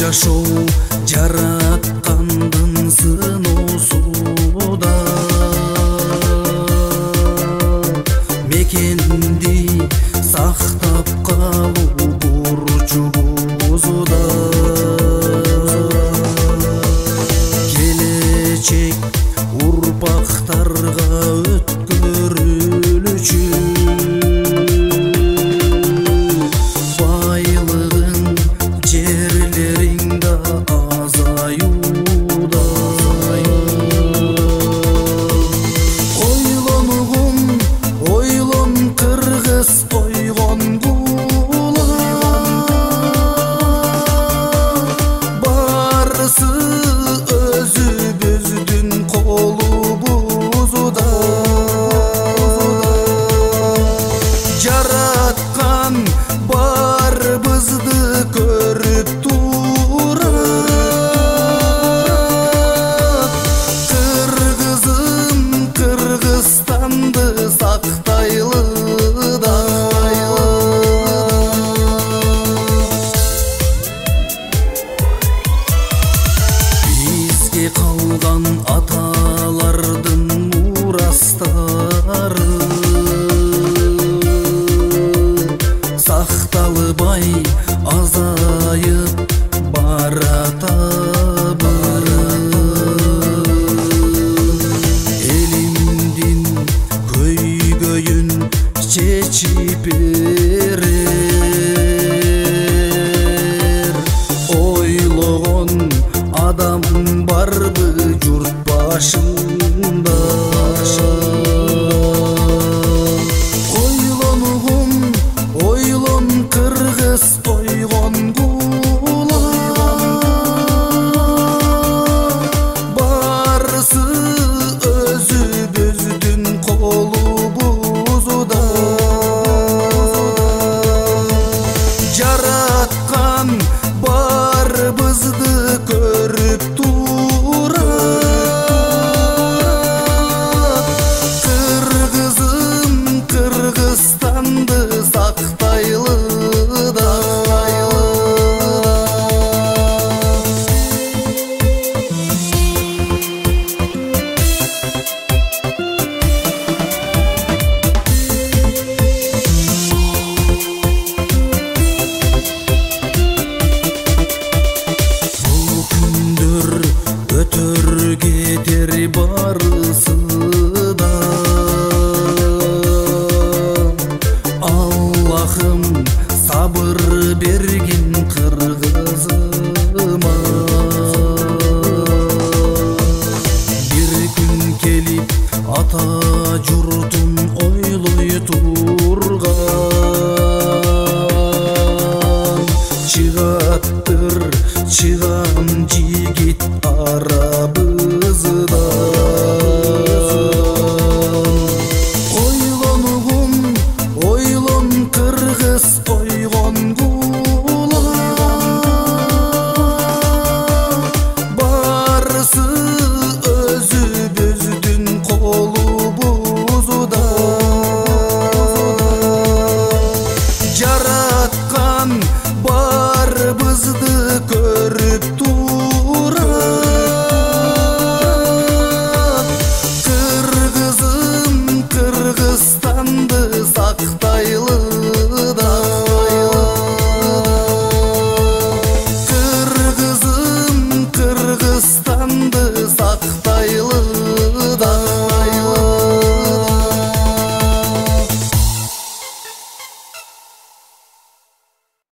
жашоо жараткандын сыноосуда мекенди сактап калуу бурчубузда келечек урпактарга өткөрүлүчү байлыгың жерлериң да азаюуда ойлонгун ойлон кыргыз койгон кула барысы өзүбүздүн колубузда жараткан барыбызды көрүп турат кыргызым Кыргызстанды сактайлы да бизге калган аталардын мурастары сакталбай азайып баратабы элимдин көйгөйүн чечип берер ойлогон адам барбы журт башында ойлонгун ойлон кыргыз койгон кула барысы өзүбүздүн колубузда жараткан барыбызды көрүп турат кыргызым Кыргызстанды сактайлы да бул күндөр өтөр кетер барысы да Аллахым сабыр бергин кыргызыма бир күн келип ата журтун ойлой турган чыгаттыр чыган жигит арабызда